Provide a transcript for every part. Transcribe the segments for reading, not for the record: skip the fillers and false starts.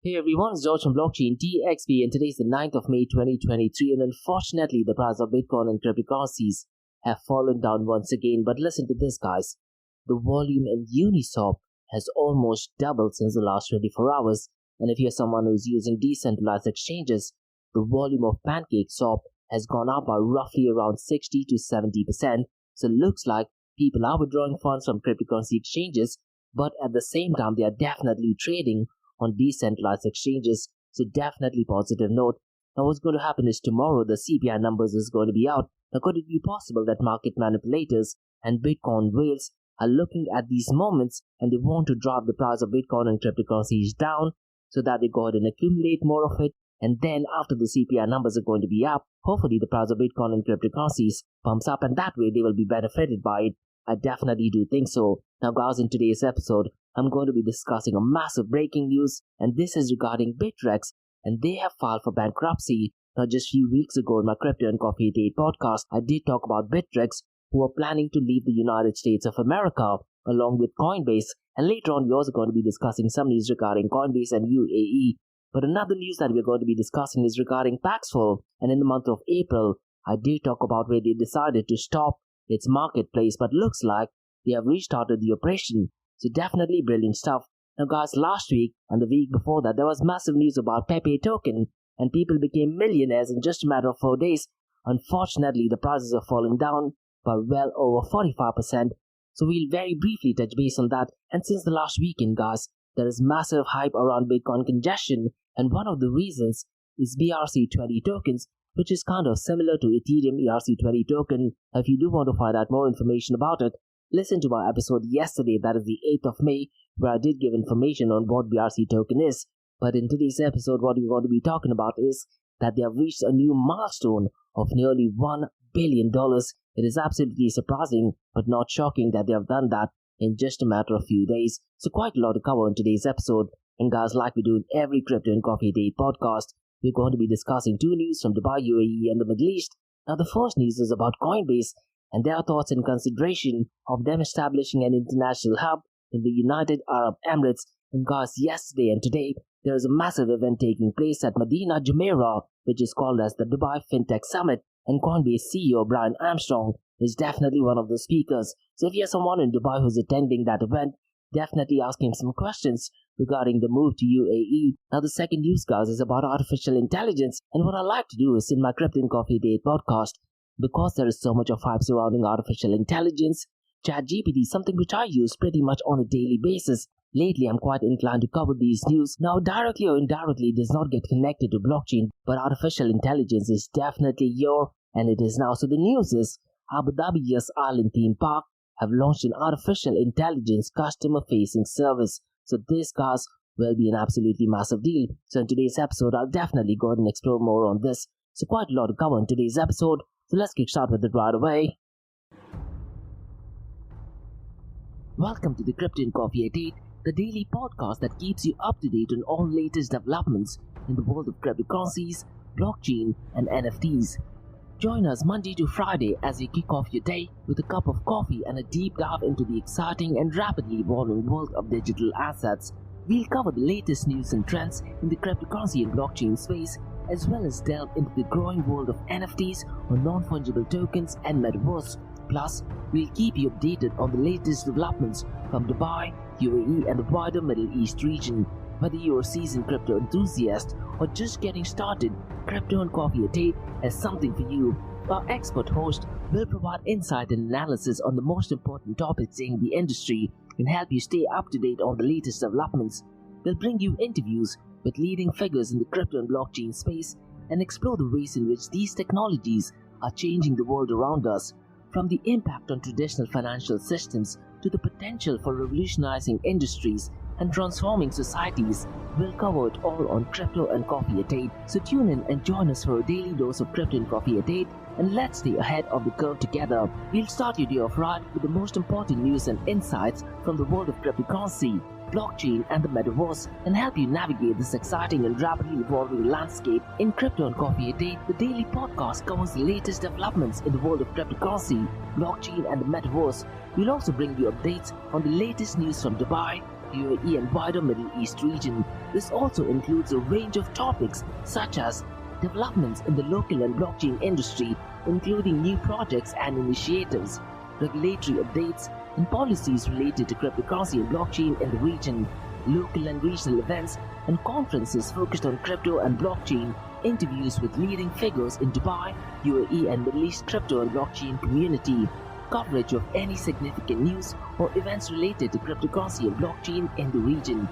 Hey everyone, it's George from Blockchain TXP, and today is the 9th of May 2023, and unfortunately the price of Bitcoin and cryptocurrencies have fallen down once again. But listen to this, guys. The volume in Uniswap has almost doubled since the last 24 hours, and if you're someone who's using decentralized exchanges, the volume of Pancake Swap has gone up by roughly around 60 to 70%, so it looks like people are withdrawing funds from cryptocurrency exchanges, but at the same time they are definitely trading on decentralized exchanges, so definitely positive note. Now what's going to happen is tomorrow the CPI numbers is going to be out. Now could it be possible that market manipulators and Bitcoin whales are looking at these moments and they want to drop the price of Bitcoin and cryptocurrencies down so that they go ahead and accumulate more of it, and then after the CPI numbers are going to be up, hopefully the price of Bitcoin and cryptocurrencies pumps up, and that way they will be benefited by it. I definitely do think so. Now guys, in today's episode, I'm going to be discussing a massive breaking news, and this is regarding Bittrex, and they have filed for bankruptcy. Now just a few weeks ago in my Crypto and Coffee Date podcast, I did talk about Bittrex, who are planning to leave the United States of America along with Coinbase, and later on we're also going to be discussing some news regarding Coinbase and UAE. But another news that we're going to be discussing is regarding Paxful, and in the month of April, I did talk about where they decided to stop its marketplace, but looks like they have restarted the operation. So definitely brilliant stuff. Now guys, last week and the week before that, there was massive news about Pepe token, and people became millionaires in just a matter of 4 days. Unfortunately, the prices are falling down by well over 45%. So we'll very briefly touch base on that. And since the last weekend, guys, there is massive hype around Bitcoin congestion, and one of the reasons is BRC20 tokens, which is kind of similar to Ethereum ERC20 token. If you do want to find out more information about it, listen to my episode yesterday, that is the 8th of May, where I did give information on what BRC token is. But in today's episode, what we're going to be talking about is that they have reached a new milestone of nearly $1 billion. It is absolutely surprising, but not shocking that they have done that in just a matter of few days. So quite a lot to cover in today's episode. And guys, like we do in every Crypto and Coffee Date podcast, we're going to be discussing two news from Dubai, UAE and the Middle East. Now the first news is about Coinbase and their thoughts and consideration of them establishing an international hub in the United Arab Emirates. And guys, yesterday and today, there is a massive event taking place at Medina Jumeirah, which is called as the Dubai FinTech Summit, and Coinbase CEO Brian Armstrong is definitely one of the speakers. So if you're someone in Dubai who's attending that event, definitely ask him some questions regarding the move to UAE. Now the second news, guys, is about artificial intelligence, and what I like to do is in my Crypto and Coffee Date podcast, because there is so much of hype surrounding artificial intelligence, ChatGPT is something which I use pretty much on a daily basis. Lately, I'm quite inclined to cover these news. Now, directly or indirectly, it does not get connected to blockchain, but artificial intelligence is definitely here, and it is now. So the news is Abu Dhabi Yas Island Theme Park have launched an artificial intelligence customer-facing service. So this, guys, will be an absolutely massive deal. So in today's episode, I'll definitely go ahead and explore more on this. So quite a lot to cover in today's episode. So let's kick start with it right away. Welcome to the Crypto and Coffee Date, the daily podcast that keeps you up to date on all latest developments in the world of cryptocurrencies, blockchain, and NFTs. Join us Monday to Friday as you kick off your day with a cup of coffee and a deep dive into the exciting and rapidly evolving world of digital assets. We'll cover the latest news and trends in the cryptocurrency and blockchain space, as well as delve into the growing world of NFTs or non-fungible tokens and metaverse. Plus, we'll keep you updated on the latest developments from Dubai, UAE and the wider Middle East region. Whether you're a seasoned crypto enthusiast or just getting started, Crypto and Coffee Date has something for you. Our expert host will provide insight and analysis on the most important topics in the industry and help you stay up to date on the latest developments. They'll bring you interviews with leading figures in the crypto and blockchain space and explore the ways in which these technologies are changing the world around us, from the impact on traditional financial systems to the potential for revolutionizing industries and transforming societies. We'll cover it all on Crypto and Coffee Date. So tune in and join us for a daily dose of Crypto and Coffee Date, and let's stay ahead of the curve together. We'll start your day off right with the most important news and insights from the world of cryptocurrency, blockchain and the metaverse, and help you navigate this exciting and rapidly evolving landscape. In Crypto and Coffee Date, the daily podcast covers the latest developments in the world of cryptocurrency, blockchain and the metaverse. We'll also bring you updates on the latest news from Dubai, UAE and wider Middle East region. This also includes a range of topics such as developments in the local and blockchain industry, including new projects and initiatives, regulatory updates, and policies related to cryptocurrency and blockchain in the region, local and regional events and conferences focused on crypto and blockchain, interviews with leading figures in Dubai, UAE and Middle East crypto and blockchain community, coverage of any significant news or events related to cryptocurrency and blockchain in the region.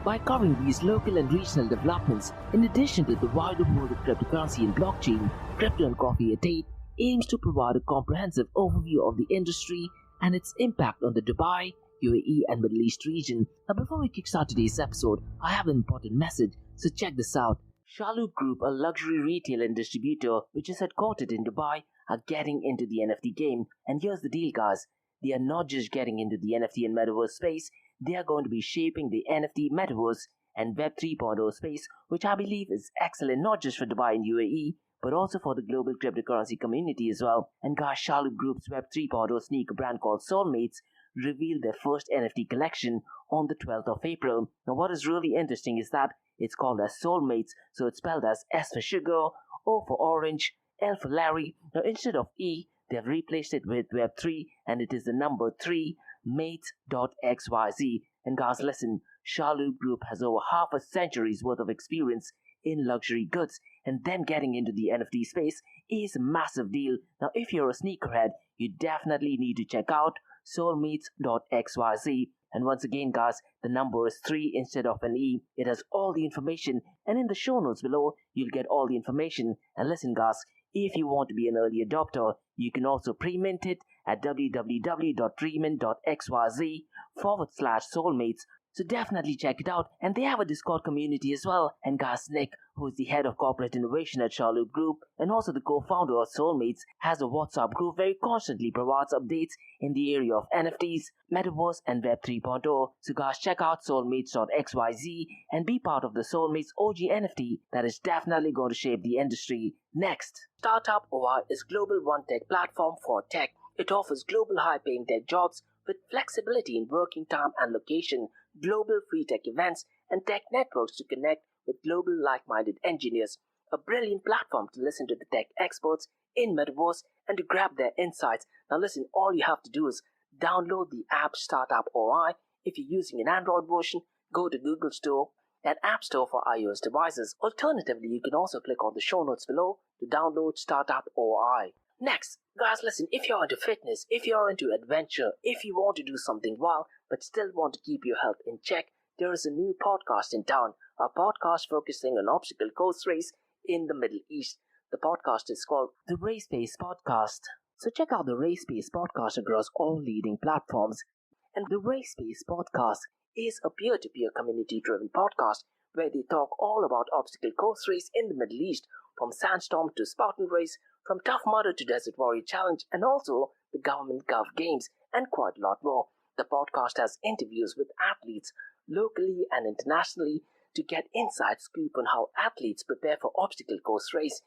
By covering these local and regional developments, in addition to the wider world of cryptocurrency and blockchain, Crypto and Coffee a Day aims to provide a comprehensive overview of the industry and its impact on the Dubai, UAE and Middle East region. Now before we kickstart today's episode, I have an important message, so check this out. Shalhoub Group, a luxury retail and distributor which is headquartered in Dubai, are getting into the NFT game. And here's the deal, guys. They are not just getting into the NFT and metaverse space, they are going to be shaping the NFT metaverse and Web 3.0 space, which I believe is excellent not just for Dubai and UAE, but also for the global cryptocurrency community as well. And guys, Shalhoub Group's Web 3.0 sneaker brand called Soulmates revealed their first NFT collection on the 12th of April. Now what is really interesting is that it's called as Soulmates, so it's spelled as S for sugar, O for orange, L for Larry. Now instead of E, they have replaced it with Web3 and it is the number 3, mates.xyz. And guys, listen, Shalhoub Group has over half a century's worth of experience in luxury goods, and them getting into the NFT space is a massive deal. Now if you're a sneakerhead, you definitely need to check out soulmates.xyz. And once again, guys, the number is 3 instead of an E. It has all the information, and in the show notes below, you'll get all the information. And listen, guys, if you want to be an early adopter, you can also pre-mint it at www.premint.xyz/soulmates. So definitely check it out. And they have a Discord community as well. And guys, Nick, who is the head of corporate innovation at Shalhoub Group and also the co-founder of Soulmates, has a WhatsApp group where he constantly provides updates in the area of NFTs, Metaverse and Web 3.0. So guys, check out soulmates.xyz and be part of the Soulmates OG NFT that is definitely going to shape the industry. Next, Startup OI is global one tech platform for tech. It offers global high-paying tech jobs with flexibility in working time and location, global free tech events, and tech networks to connect with global like-minded engineers. A brilliant platform to listen to the tech experts in Metaverse and to grab their insights. Now listen, all you have to do is download the app Startup OI. If you're using an Android version, go to Google Store and App Store for iOS devices. Alternatively, you can also click on the show notes below to download Startup OI. Next, guys, listen, if you're into fitness, if you're into adventure, if you want to do something wild but still want to keep your health in check, there is a new podcast in town, a podcast focusing on obstacle course race in the Middle East. The podcast is called the Race Pace Podcast. So check out the Race Pace Podcast across all leading platforms. And the Race Pace Podcast is a peer-to-peer community-driven podcast where they talk all about obstacle course race in the Middle East, from Sandstorm to Spartan Race, from Tough Mudder to Desert Warrior Challenge, and also the Government Gov Games, and quite a lot more. The podcast has interviews with athletes locally and internationally to get inside scoop on how athletes prepare for obstacle course race.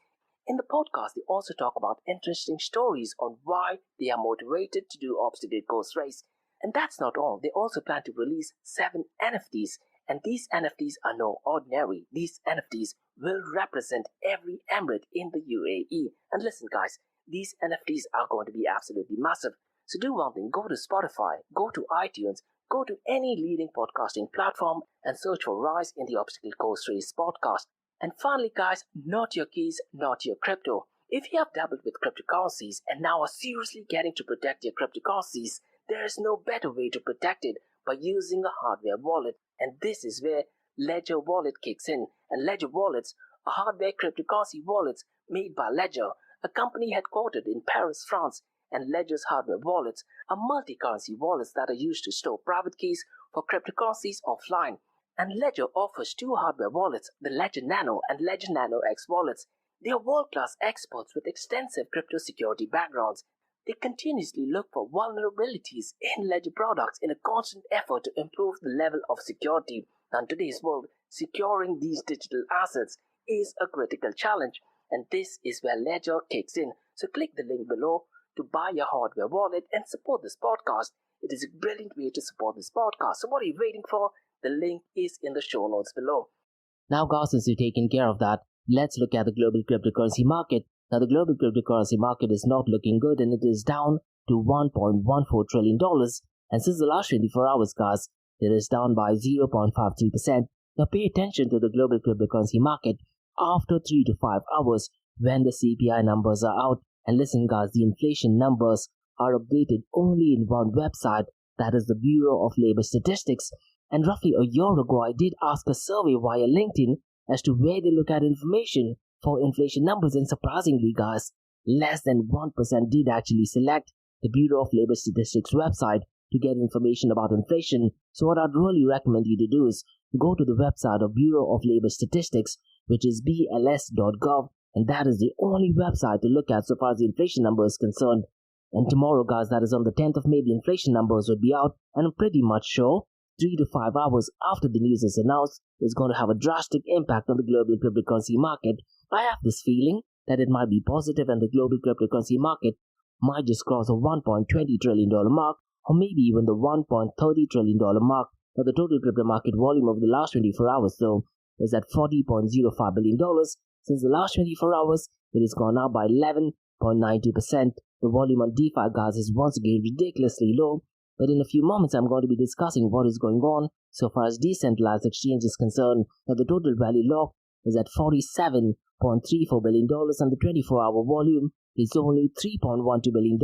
In the podcast, they also talk about interesting stories on why they are motivated to do obstacle course race. And that's not all. They also plan to release 7 NFTs. And these NFTs are no ordinary. These NFTs will represent every emirate in the UAE. And listen, guys, these NFTs are going to be absolutely massive. So do one thing, go to Spotify, go to iTunes, go to any leading podcasting platform and search for Rise in the Obstacle Course Race podcast. And finally, guys, not your keys, not your crypto. If you have dabbled with cryptocurrencies and now are seriously getting to protect your cryptocurrencies, there is no better way to protect it by using a hardware wallet. And this is where Ledger Wallet kicks in. And Ledger Wallets are hardware cryptocurrency wallets made by Ledger, a company headquartered in Paris, France. And Ledger's hardware wallets are multi-currency wallets that are used to store private keys for cryptocurrencies offline. And Ledger offers 2 hardware wallets, the Ledger Nano and Ledger Nano X wallets. They are world-class experts with extensive crypto security backgrounds. They continuously look for vulnerabilities in Ledger products in a constant effort to improve the level of security. Now, in today's world, securing these digital assets is a critical challenge, and this is where Ledger kicks in. So click the link below to buy a hardware wallet and support this podcast. It is a brilliant way to support this podcast. So what are you waiting for? The link is in the show notes below. Now guys, since you've taken care of that, let's look at the global cryptocurrency market. Now the global cryptocurrency market is not looking good and it is down to $1.14 trillion. And since the last 24 hours, guys, it is down by 0.53%. Now pay attention to the global cryptocurrency market after 3 to 5 hours when the CPI numbers are out. And listen guys, the inflation numbers are updated only in one website, that is the Bureau of Labor Statistics. And roughly a year ago, I did ask a survey via LinkedIn as to where they look at information for inflation numbers, and surprisingly guys, less than 1% did actually select the Bureau of Labor Statistics website to get information about inflation. So what I'd really recommend you to do is go to the website of Bureau of Labor Statistics, which is bls.gov, and that is the only website to look at so far as the inflation number is concerned. And tomorrow guys, that is on the 10th of May, the inflation numbers will be out, and I'm pretty much sure 3 to 5 hours after the news is announced is going to have a drastic impact on the global cryptocurrency market. I have this feeling that it might be positive and the global cryptocurrency market might just cross a $1.20 trillion mark, or maybe even the $1.30 trillion mark. Now the total crypto market volume over the last 24 hours though is at $40.05 billion. Since the last 24 hours, it has gone up by 11.92%. The volume on DeFi guys is once again ridiculously low, but in a few moments I'm going to be discussing what is going on so far as decentralized exchange is concerned. Now the total value locked is at $47.34 billion and the 24-hour volume is only $3.12 billion.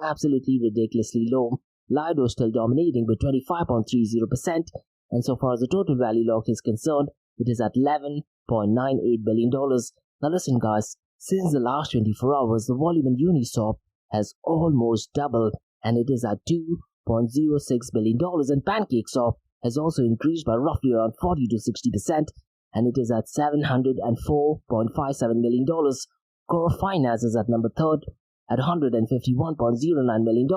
Absolutely ridiculously low. Lido still dominating with 25.30%, and so far as the total value locked is concerned, it is at $11.98 billion. Now listen guys, since the last 24 hours, the volume in Uniswap has almost doubled and it is at $2.06 billion, and Pancake Swap has also increased by roughly around 40 to 60% and it is at $704.57 million. Core Finance is at number 3rd at $151.09 million.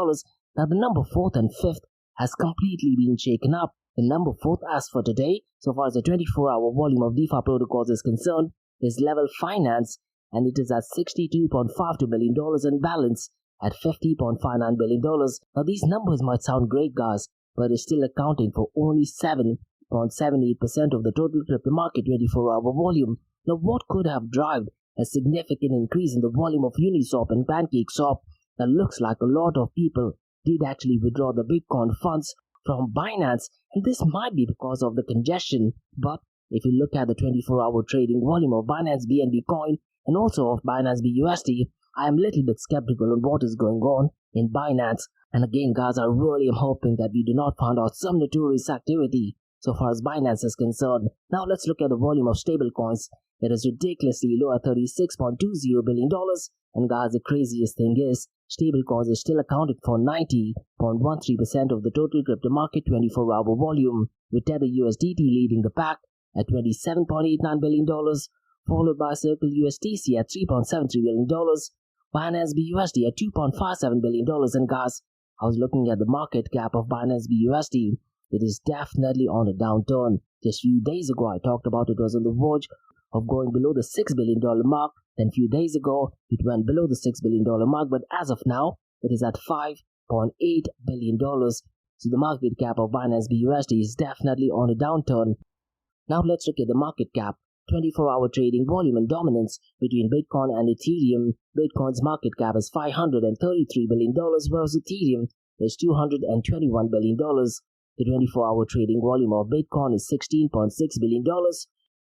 Now the number 4th and 5th has completely been shaken up. The number 4th as for today, so far as the 24-hour volume of DeFi protocols is concerned, is Level Finance, and it is at $62.52 billion and Balance at $50.59 billion. Now these numbers might sound great guys, but it's still accounting for only 7.78% of the total crypto market 24-hour volume. Now what could have driven a significant increase in the volume of Uniswap and Pancake Swap? That looks like a lot of people did actually withdraw the Bitcoin funds from Binance, and this might be because of the congestion. But if you look at the 24-hour trading volume of Binance BNB coin and also of Binance BUSD, I am a little bit skeptical on what is going on in Binance. And again guys, I really am hoping that we do not find out some notorious activity so far as Binance is concerned. Now let's look at the volume of stablecoins. It is ridiculously low at $36.20 billion. And guys, the craziest thing is, stablecoins is still accounting for 90.13% of the total crypto market 24-hour volume, with Tether USDT leading the pack at $27.89 billion, followed by Circle USDC at $3.73 billion, Binance BUSD at $2.57 billion. And guys, I was looking at the market cap of Binance BUSD. It is definitely on a downturn. Just few days ago, I talked about it was on the verge of going below the $6 billion mark. Then few days ago, it went below the $6 billion mark, but as of now, it is at $5.8 billion. So the market cap of Binance BUSD is definitely on a downturn. Now let's look at the market cap, 24-hour trading volume and dominance between Bitcoin and Ethereum. Bitcoin's market cap is $533 billion, whereas Ethereum is $221 billion. The 24-hour trading volume of Bitcoin is $16.6 billion,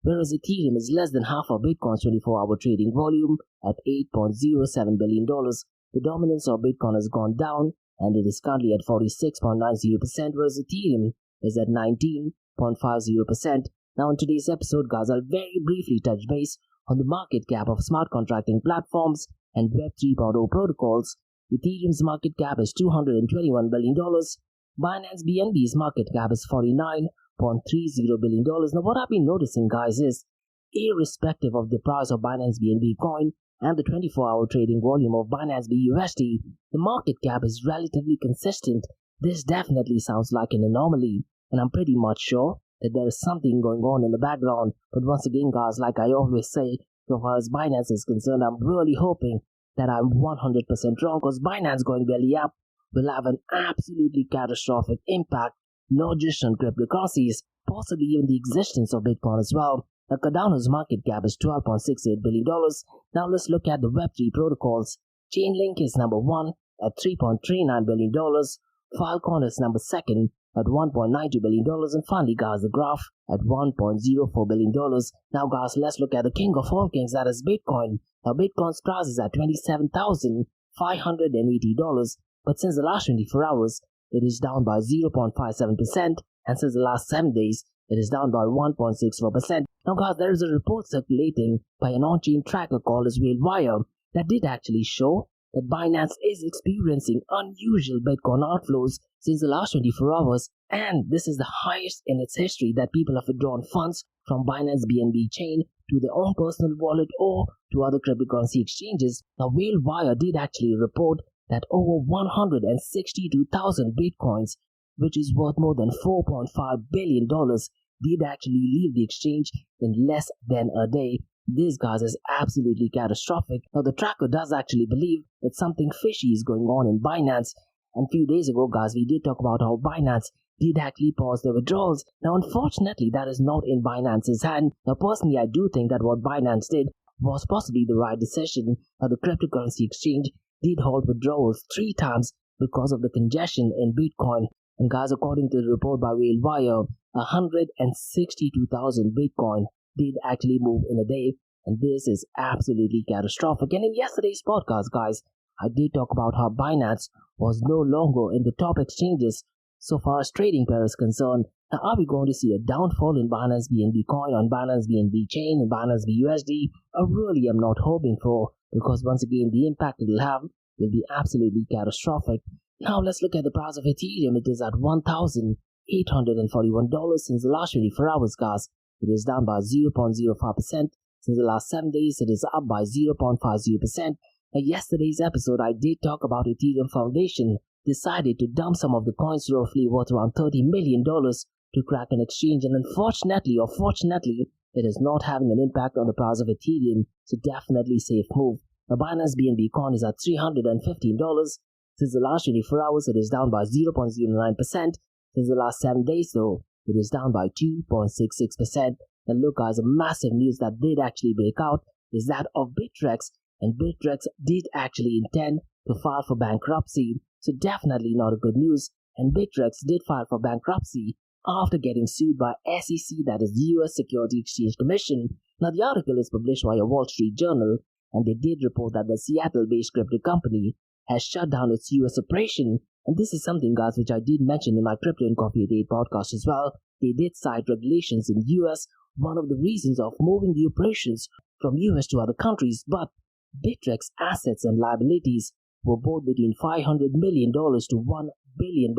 whereas Ethereum is less than half of Bitcoin's 24-hour trading volume at $8.07 billion. The dominance of Bitcoin has gone down and it is currently at 46.90%, whereas Ethereum is at 19.50%. Now in today's episode guys, I'll very briefly touch base on the market cap of smart contracting platforms and Web 3.0 protocols. Ethereum's market cap is $221 billion. Binance BNB's market cap is $49.30 billion. Now what I've been noticing guys is, irrespective of the price of Binance BNB coin and the 24-hour trading volume of Binance BUSD, the market cap is relatively consistent. This definitely sounds like an anomaly, and I'm pretty much sure that there is something going on in the background. But once again guys, like I always say, so far as Binance is concerned, I'm really hoping that I'm 100% wrong, because Binance going belly up will have an absolutely catastrophic impact, not just on cryptocurrencies, possibly even the existence of Bitcoin as well. Now, Cardano's market cap is $12.68 billion. Now let's look at the Web3 protocols. Chainlink is number 1 at $3.39 billion. Filecoin is number 2 at $1.92 billion. And finally, guys, the graph at $1.04 billion. Now, guys, let's look at the king of all kings, that is Bitcoin. Now, Bitcoin's price is at $27,580. But since the last 24 hours, it is down by 0.57%. And since the last 7 days, it is down by 1.64%. Now, guys, there is a report circulating by an on-chain tracker called as Whalewire that did actually show that Binance is experiencing unusual Bitcoin outflows since the last 24 hours, and this is the highest in its history that people have withdrawn funds from Binance BNB chain to their own personal wallet or to other cryptocurrency exchanges. Now, Whalewire did actually report that over 162,000 Bitcoins, which is worth more than $4.5 billion, did actually leave the exchange in less than a day. This, guys, is absolutely catastrophic. Now, the tracker does actually believe that something fishy is going on in Binance. And a few days ago, guys, we did talk about how Binance did actually pause their withdrawals. Now, unfortunately, that is not in Binance's hand. Now, personally, I do think that what Binance did was possibly the right decision. Now, the cryptocurrency exchange did halt withdrawals 3 times because of the congestion in Bitcoin. And guys, according to the report by Whalewire, 162,000 Bitcoin did actually move in a day, and this is absolutely catastrophic. And in yesterday's podcast, guys, I did talk about how Binance was no longer in the top exchanges so far as trading pair is concerned. Now, are we going to see a downfall in Binance BNB coin, on Binance BNB chain, and Binance BUSD? I really am not hoping for, because once again, the impact it will have will be absolutely catastrophic. Now, let's look at the price of Ethereum. It is at $1,841 since the last 24 hours, guys. It is down by 0.05%. Since the last 7 days, it is up by 0.50%. In yesterday's episode, I did talk about Ethereum Foundation decided to dump some of the coins roughly worth around $30 million to crack an exchange, and unfortunately or fortunately, it is not having an impact on the price of Ethereum, so definitely safe move. Now, Binance BNB coin is at $315. Since the last 24 hours, it is down by 0.09%. Since the last 7 days, though, it is down by 2.66%. And look, guys, a massive news that did actually break out is that of Bittrex, and Bittrex did actually intend to file for bankruptcy. So definitely not a good news. And Bittrex did file for bankruptcy after getting sued by SEC, that is the US Security Exchange Commission. Now, the article is published by a Wall Street Journal, and they did report that the Seattle-based crypto company has shut down its US operation. And this is something, guys, which I did mention in my Crypto and Coffee at 8 podcast as well. They did cite regulations in US, one of the reasons of moving the operations from US to other countries, but Bittrex assets and liabilities were both between $500 million to $1 billion,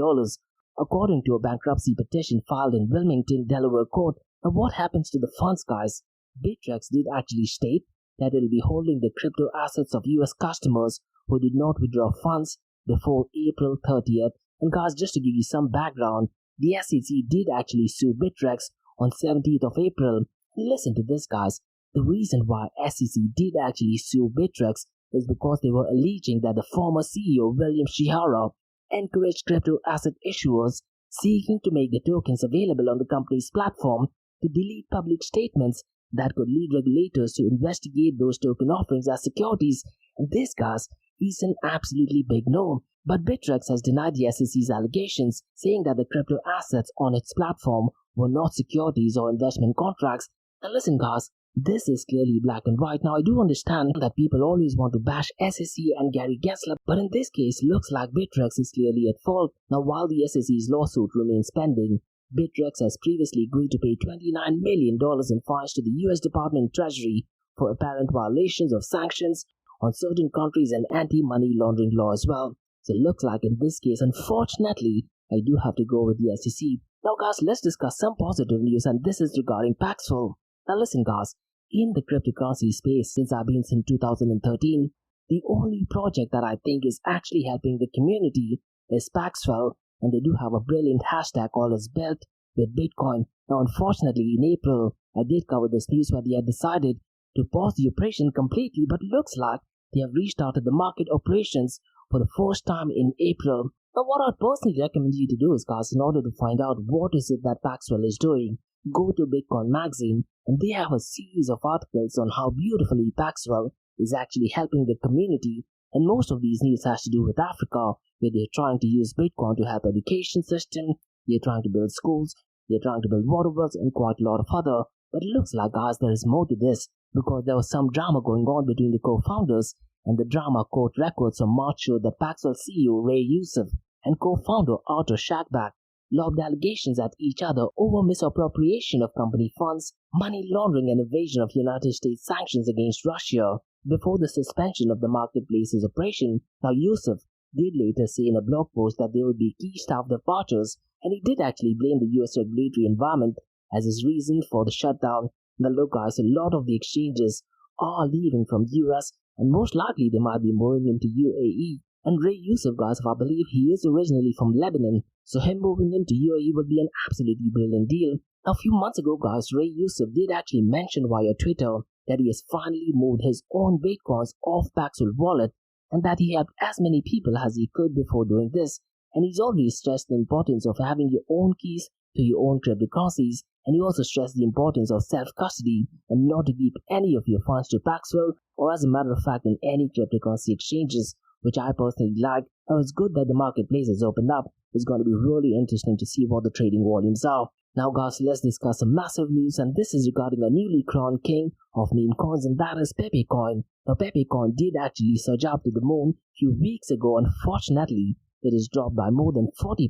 according to a bankruptcy petition filed in Wilmington, Delaware court. Now, what happens to the funds, guys? Bittrex did actually state that it will be holding the crypto assets of US customers who did not withdraw funds before April 30th. And guys, just to give you some background, the SEC did actually sue Bittrex on 17th of April. Listen to this, guys. The reason why SEC did actually sue Bittrex is because they were alleging that the former CEO, William Shihara, encouraged crypto asset issuers seeking to make the tokens available on the company's platform to delete public statements that could lead regulators to investigate those token offerings as securities. And this, guys, is an absolutely big no. But Bittrex has denied the SEC's allegations, saying that the crypto assets on its platform were not securities or investment contracts. And listen, guys, this is clearly black and white. Now, I do understand that people always want to bash SEC and Gary Gensler, but in this case, looks like Bittrex is clearly at fault. Now, while the SEC's lawsuit remains pending, Bittrex has previously agreed to pay $29 million in fines to the US Department of Treasury for apparent violations of sanctions on certain countries and anti-money laundering law as well. So it looks like in this case, unfortunately, I do have to go with the SEC. Now, guys, let's discuss some positive news, and this is regarding Paxful. Now, listen, guys, in the cryptocurrency space, since I've been since 2013, the only project that I think is actually helping the community is Paxful, and they do have a brilliant hashtag called as Built with Bitcoin. Now, unfortunately, in April, I did cover this news where they had decided to pause the operation completely, but looks like they have restarted the market operations for the first time in April. Now, what I'd personally recommend you to do is, guys, in order to find out what is it that Paxful is doing, go to Bitcoin Magazine, and they have a series of articles on how beautifully Paxful is actually helping the community. And most of these news has to do with Africa, where they're trying to use Bitcoin to help education system, they're trying to build schools, they're trying to build water wells, and quite a lot of other. But it looks like, guys, there is more to this, because there was some drama going on between the co-founders, and the drama court records from March showed that Paxful CEO Ray Youssef and co-founder Arthur Shackback lobbed allegations at each other over misappropriation of company funds, money laundering, and evasion of United States sanctions against Russia before the suspension of the marketplace's operation. Now, Youssef did later say in a blog post that there would be key staff departures, and he did actually blame the US regulatory environment as his reason for the shutdown. Now, look, guys, a lot of the exchanges are leaving from US, and most likely they might be moving into UAE. And Ray Youssef, guys, I believe he is originally from Lebanon, so him moving into UAE would be an absolutely brilliant deal. Now, a few months ago, guys, Ray Youssef did actually mention via Twitter that he has finally moved his own Bitcoins off Paxful wallet, and that he helped as many people as he could before doing this. And he's always stressed the importance of having your own keys to your own cryptocurrencies, and he also stressed the importance of self-custody and not to keep any of your funds to Paxful, or as a matter of fact in any cryptocurrency exchanges, which I personally like. Now, it's good that the marketplace has opened up. It's going to be really interesting to see what the trading volumes are. Now, guys, let's discuss some massive news, and this is regarding a newly crowned king of meme coins, and that is Pepe Coin. Now, Pepe Coin did actually surge up to the moon a few weeks ago. Unfortunately, it has dropped by more than 40%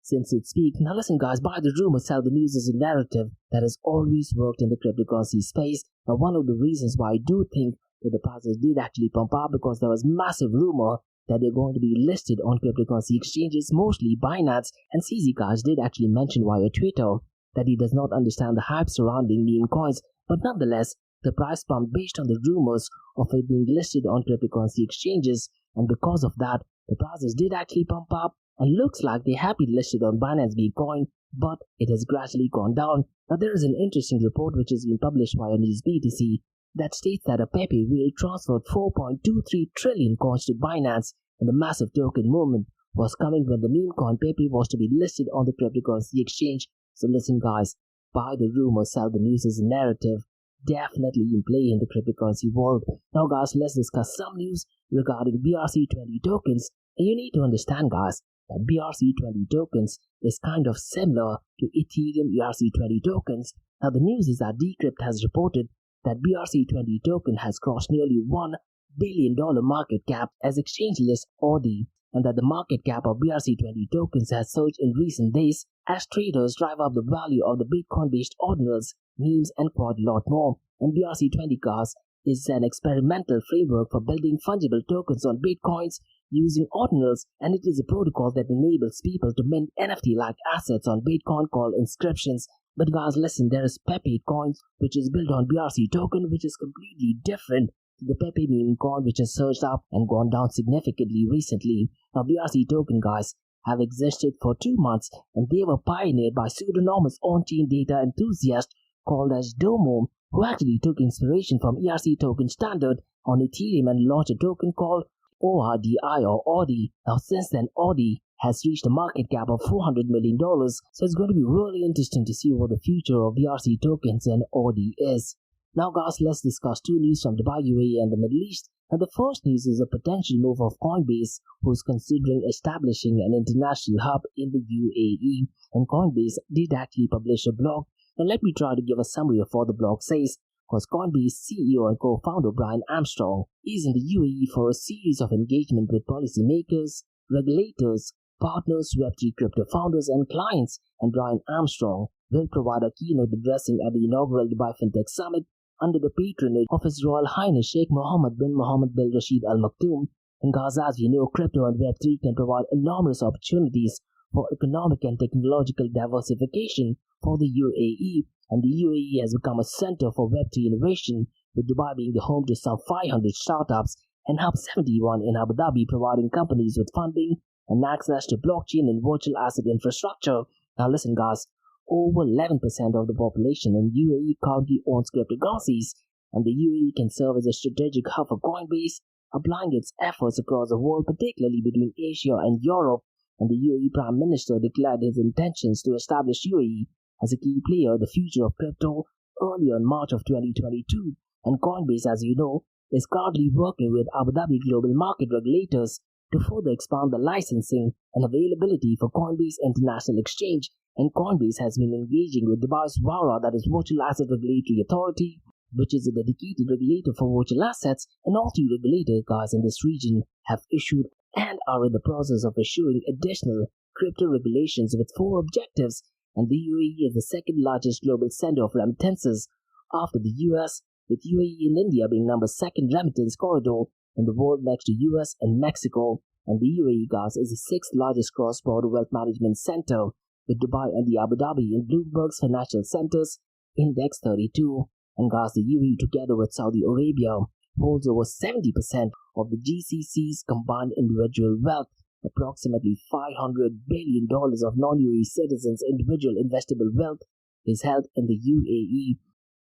since its peak. Now, listen, guys, buy the rumor, sell the news is a narrative that has always worked in the cryptocurrency space. Now, one of the reasons why I do think that the prices did actually pump up, because there was massive rumor that they're going to be listed on cryptocurrency exchanges, mostly Binance. And CZ, guys, did actually mention via Twitter that he does not understand the hype surrounding meme coins, but nonetheless, the price pumped based on the rumors of it being listed on cryptocurrency exchanges, and because of that, the prices did actually pump up, and looks like they have been listed on Binance Bitcoin, but it has gradually gone down. Now, there is an interesting report which has been published via News BTC that states that a Pepe will transferred 4.23 trillion coins to Binance, and the massive token movement was coming when the meme coin Pepe was to be listed on the cryptocurrency exchange. So listen, guys, buy the rumor, sell the news is a narrative definitely in play in the cryptocurrency world. Now, guys, let's discuss some news regarding BRC20 tokens. And you need to understand, guys, that BRC20 tokens is kind of similar to Ethereum ERC20 tokens. Now, the news is that Decrypt has reported that BRC20 token has crossed nearly $1 billion market cap as exchange list Audi, and that the market cap of BRC20 tokens has surged in recent days as traders drive up the value of the Bitcoin-based ordinals, memes, and quite a lot more. And BRC20, guys, is an experimental framework for building fungible tokens on Bitcoins using ordinals, and it is a protocol that enables people to mint NFT-like assets on Bitcoin called inscriptions. But guys, listen, there is Pepe coins, which is built on BRC token, which is completely different to the Pepe meme coin, which has surged up and gone down significantly recently. Now, BRC token, guys, have existed for 2 months, and they were pioneered by pseudonymous on-chain data enthusiast called as Domo, who actually took inspiration from ERC token standard on Ethereum and launched a token called ORDI or Audi. Now, since then, Audi has reached a market cap of $400 million, so it's going to be really interesting to see what the future of BRC tokens and Audi is. Now, guys, let's discuss two news from Dubai, UAE, and the Middle East. And the first news is a potential move of Coinbase, who's considering establishing an international hub in the UAE. And Coinbase did actually publish a blog. And let me try to give a summary of what the blog says, because Coinbase CEO and co-founder Brian Armstrong is in the UAE for a series of engagement with policymakers, regulators, partners, Web3 crypto founders, and clients. And Brian Armstrong will provide a keynote addressing at the inaugural Dubai FinTech Summit under the patronage of His Royal Highness Sheikh Mohammed bin Mohammed bin Rashid Al Maktoum. And guys, as we know, crypto and Web3 can provide enormous opportunities for economic and technological diversification for the UAE, and the UAE has become a center for Web3 innovation, with Dubai being the home to some 500 startups and Hub 71 in Abu Dhabi, providing companies with funding and access to blockchain and virtual asset infrastructure. Now listen, guys, over 11% of the population in UAE currently owns cryptocurrencies, and the UAE can serve as a strategic hub for Coinbase, applying its efforts across the world, particularly between Asia and Europe, and the UAE Prime Minister declared his intentions to establish UAE as a key player in the future of crypto earlier in March of 2022. And Coinbase, as you know, is currently working with Abu Dhabi global market regulators to further expand the licensing and availability for Coinbase International Exchange. And Coinbase has been engaging with Dubai's VARA, that is Virtual Asset Regulatory Authority, which is a dedicated regulator for virtual assets, and all three regulators guys in this region have issued and are in the process of issuing additional crypto regulations with 4 objectives. And the UAE is the second largest global sender of remittances after the US, with UAE and India being number 2nd remittance corridor in the world next to US and Mexico. And the UAE guys is the 6th largest cross-border wealth management center, with Dubai and the Abu Dhabi in Bloomberg's Financial Centers Index 32. And guys, the UAE together with Saudi Arabia holds over 70% of the GCC's combined individual wealth. Approximately $500 billion of non-UAE citizens' individual investable wealth is held in the UAE.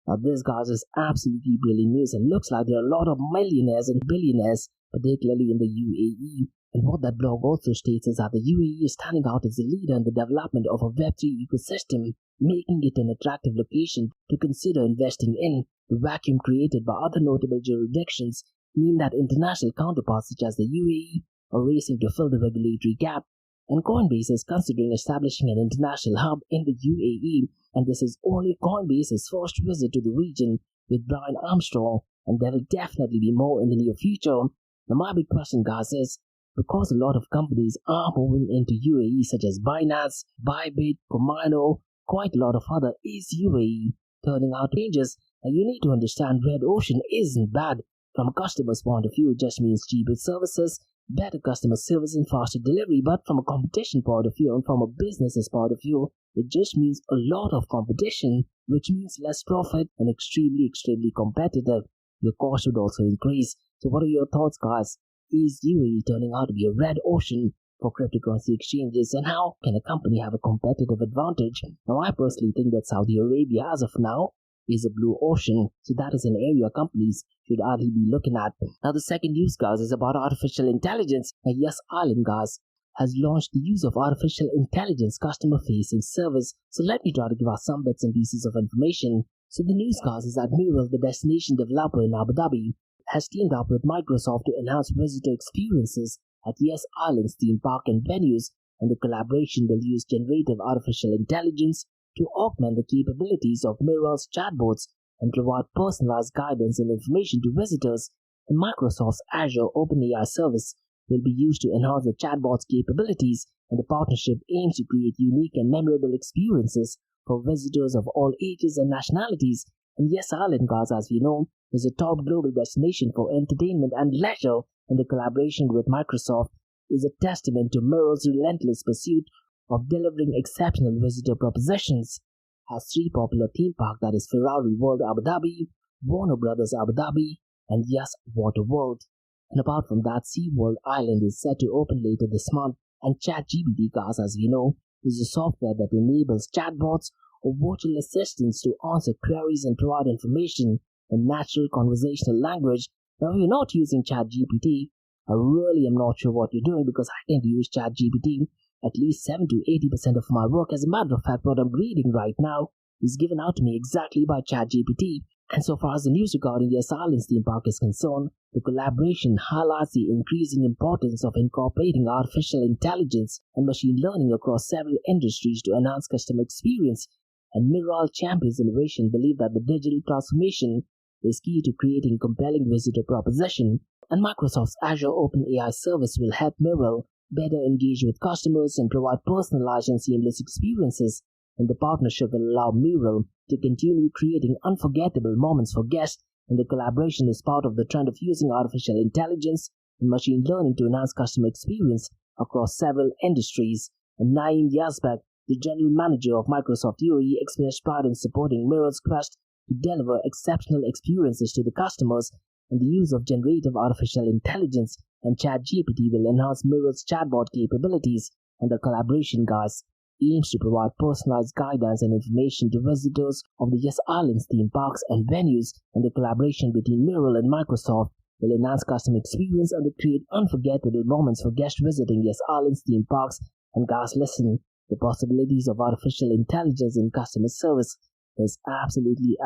Now this, guys, is absolutely brilliant news, and looks like there are a lot of millionaires and billionaires, particularly in the UAE. And what that blog also states is that the UAE is standing out as a leader in the development of a Web3 ecosystem, making it an attractive location to consider investing in. The vacuum created by other notable jurisdictions mean that international counterparts such as the UAE are racing to fill the regulatory gap. And Coinbase is considering establishing an international hub in the UAE, and this is only Coinbase's first visit to the region with Brian Armstrong, and there will definitely be more in the near future. Now my big question, guys, is because a lot of companies are moving into UAE such as Binance, Bybit, Comino, quite a lot of other is UAE turning out changes. Now you need to understand Red Ocean isn't bad. From a customer's point of view, it just means cheaper services, better customer service and faster delivery. But from a competition point of view and from a business's point of view, it just means a lot of competition, which means less profit and extremely competitive. Your cost would also increase. So what are your thoughts, guys? Is UAE turning out to be a red ocean for cryptocurrency exchanges, and how can a company have a competitive advantage? Now I personally think that Saudi Arabia as of now is a blue ocean, so that is an area companies should ideally be looking at. Now the second news, guys, is about artificial intelligence. Now Yes Island, guys, has launched the use of artificial intelligence customer facing service. So let me try to give us some bits and pieces of information. So the news, guys, is that Mural, the destination developer in Abu Dhabi, has teamed up with Microsoft to enhance visitor experiences at Yes Island's theme park and venues, and the collaboration will use generative artificial intelligence to augment the capabilities of Mirror's chatbots and provide personalized guidance and information to visitors. And Microsoft's Azure OpenAI service will be used to enhance the chatbot's capabilities, and the partnership aims to create unique and memorable experiences for visitors of all ages and nationalities. And Yes Island, guys, as we know, is a top global destination for entertainment and leisure, and the collaboration with Microsoft is a testament to Mirror's relentless pursuit of delivering exceptional visitor propositions. Has 3 popular theme parks, that is Ferrari World Abu Dhabi, Warner Brothers Abu Dhabi, and Yes Water World. And apart from that, SeaWorld Island is set to open later this month, and ChatGPT, guys, as we know, is a software that enables chatbots or virtual assistants to answer queries and provide information in natural conversational language. Now, if you're not using ChatGPT, I really am not sure what you're doing, because I tend to use ChatGPT at least 7 to 80% of my work. As a matter of fact, what I'm reading right now is given out to me exactly by ChatGPT. And so far as the news regarding the Yes Island's theme park is concerned, the collaboration highlights the increasing importance of incorporating artificial intelligence and machine learning across several industries to enhance customer experience. And Miral champions innovation believe that the digital transformation is key to creating compelling visitor proposition, and Microsoft's Azure OpenAI service will help Miral better engage with customers and provide personalized and seamless experiences. And the partnership will allow Miral to continue creating unforgettable moments for guests, and the collaboration is part of the trend of using artificial intelligence and machine learning to enhance customer experience across several industries. And Naeem Yazbek, the general manager of Microsoft UAE, expressed pride in supporting Miral's quest to deliver exceptional experiences to the customers, and the use of generative artificial intelligence and ChatGPT will enhance Miral's chatbot capabilities. And the collaboration, guys, aims to provide personalized guidance and information to visitors of the Yes Island's theme parks and venues, and the collaboration between Miral and Microsoft will enhance customer experience and will create unforgettable moments for guests visiting yes islands, theme parks, and guys, listen, the possibilities of artificial intelligence in customer service is absolutely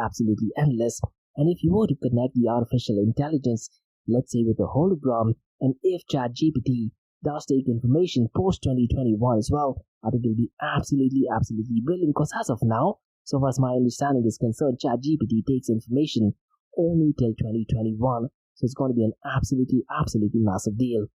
endless. And if you were to connect the artificial intelligence, let's say with a hologram, and if ChatGPT does take information post 2021 as well, I think it'll be absolutely brilliant. Because as of now, so far as my understanding is concerned, ChatGPT takes information only till 2021. So it's going to be an absolutely massive deal.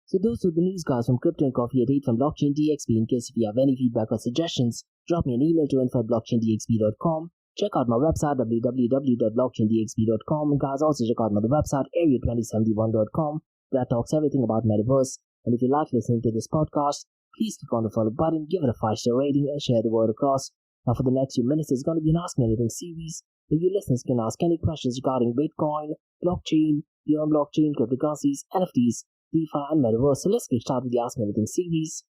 So those were the news, guys, from Crypto and Coffee at 8 from Blockchain DXB. In case if you have any feedback or suggestions, drop me an email to info@blockchaindxb.com. Check out my website www.blockchaindxb.com, and guys, also check out my website area2071.com that talks everything about Metaverse. And if you like listening to this podcast, please click on the follow button, give it a 5-star rating, and share the word across. Now for the next few minutes, there's going to be an Ask Me Anything series where you listeners can ask any questions regarding Bitcoin, blockchain, beyond blockchain, cryptocurrencies, NFTs, DeFi, and Metaverse. So let's get started with the Ask Me Anything series.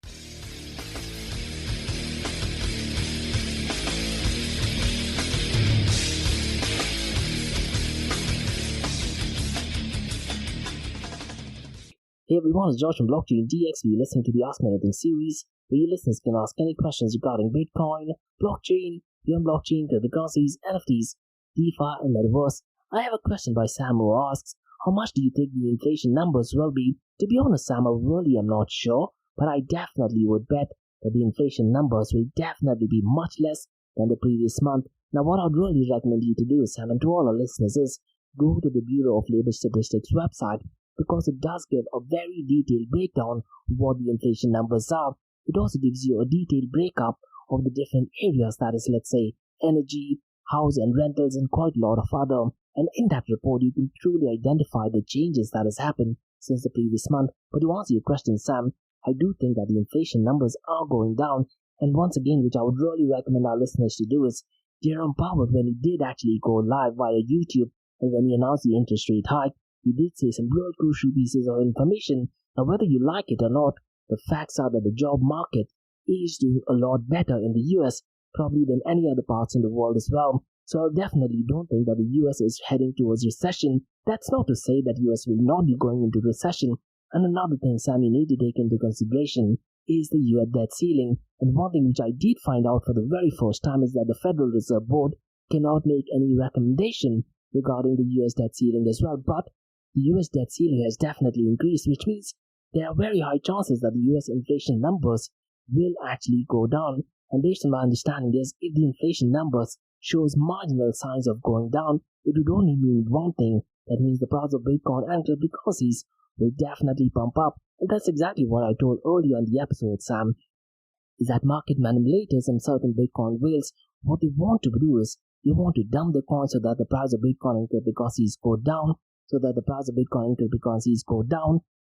Hey everyone, it's Josh from Blockchain DXB. You're listening to the Ask Me Anything series, where you listeners can ask any questions regarding Bitcoin, blockchain, beyond blockchain, cryptocurrencies, NFTs, DeFi, and Metaverse. I have a question by Sam who asks, how much do you think the inflation numbers will be? To be honest, Sam, I really am not sure, but I definitely would bet that the inflation numbers will definitely be much less than the previous month. Now, what I'd really recommend you to do, Sam, and to all our listeners, is go to the Bureau of Labor Statistics website, because it does give a very detailed breakdown of what the inflation numbers are. It also gives you a detailed breakup of the different areas, that is, let's say, energy, house and rentals, and quite a lot of other. And in that report, you can truly identify the changes that has happened since the previous month. But to answer your question, Sam, I do think that the inflation numbers are going down. And once again, which I would really recommend our listeners to do, is Jerome Powell, when he did actually go live via YouTube and when he announced the interest rate hike, he did say some real crucial pieces of information. Now, whether you like it or not, the facts are that the job market is doing a lot better in the US, probably than any other parts in the world as well. So I definitely don't think that the US is heading towards recession. That's not to say that US will not be going into recession. And another thing, Sam, you need to take into consideration is the US debt ceiling. And one thing which I did find out for the very first time is that the Federal Reserve Board cannot make any recommendation regarding the US debt ceiling as well. But the US debt ceiling has definitely increased, which means there are very high chances that the US inflation numbers will actually go down. And based on my understanding is, if the inflation numbers shows marginal signs of going down, it would only mean one thing. That means the price of Bitcoin and cryptocurrencies will definitely pump up. And that's exactly what I told earlier in the episode, Sam, is that market manipulators and certain Bitcoin whales, what they want to do is, they want to dump the coin so that the price of Bitcoin and cryptocurrencies go down,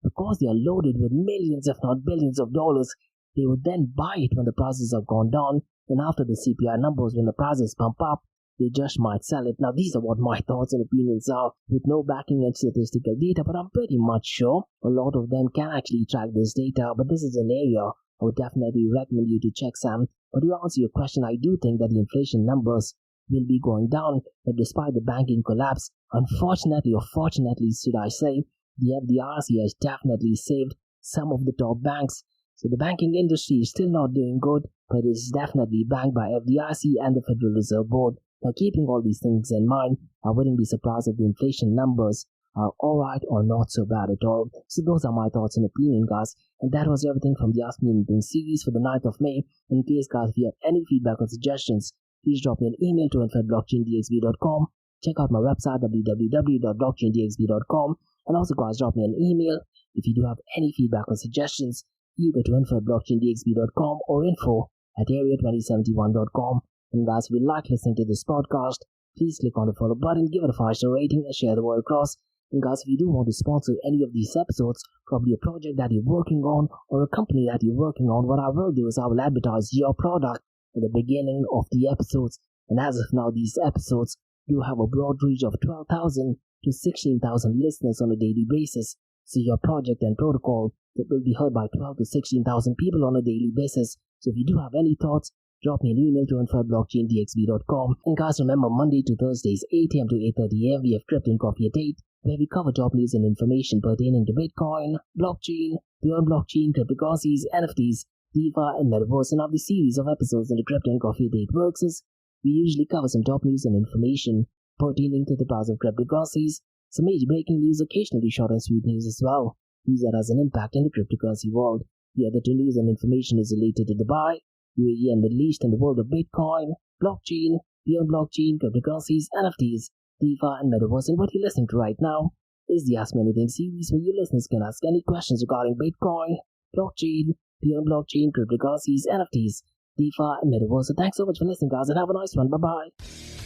because they are loaded with millions if not billions of dollars. They would then buy it when the prices have gone down, and after the CPI numbers, when the prices pump up, they just might sell it. Now, these are what my thoughts and opinions are, with no backing and statistical data, but I'm pretty much sure a lot of them can actually track this data. But this is an area I would definitely recommend you to check, Sam. But to answer your question, I do think that the inflation numbers will be going down, but despite the banking collapse, unfortunately, or fortunately, should I say, the FDIC has definitely saved some of the top banks. So the banking industry is still not doing good, but it is definitely banked by FDIC and the Federal Reserve Board. Now, keeping all these things in mind, I wouldn't be surprised if the inflation numbers are alright or not so bad at all. So those are my thoughts and opinion, guys. And that was everything from the Ask Me Anything series for the 9th of May. In case, guys, if you have any feedback or suggestions, please drop me an email to info@blockchaindxb.com. Check out my website www.blockchaindxb.com. And also, guys, drop me an email if you do have any feedback or suggestions, either to info@blockchaindxb.com or info@area2071.com. And guys, if you like listening to this podcast, please click on the follow button, give it a 5-star rating, and share the word across. And guys, if you do want to sponsor any of these episodes, probably a project that you're working on or a company that you're working on, what I will do is I will advertise your product at the beginning of the episodes. And as of now, these episodes do have a broad reach of 12,000 to 16,000 listeners on a daily basis. So your project and protocol that will be heard by 12 to 16,000 people on a daily basis. So if you do have any thoughts, drop me an email to info@blockchaindxb.com. And guys, remember, Monday to Thursdays, 8 a.m. to 8:30 a.m., we have Crypto and Coffee at 8, where we cover top news and information pertaining to Bitcoin, blockchain, beyond blockchain, cryptocurrencies, NFTs, DeFi, and Metaverse. And how the series of episodes in the Crypto and Coffee at 8 works is, we usually cover some top news and information pertaining to the price of cryptocurrencies, some major breaking news, occasionally short and sweet news as well, news that has an impact in the cryptocurrency world. The other two news and information is related to Dubai, UAE and Middle East, and the world of Bitcoin, blockchain, beyond blockchain, cryptocurrencies, NFTs, DeFi, and Metaverse. And what you're listening to right now is the Ask Me Anything series, where you listeners can ask any questions regarding Bitcoin, blockchain, beyond blockchain, cryptocurrencies, NFTs, DeFi, and Metaverse. So thanks so much for listening, guys, and have a nice one. Bye-bye.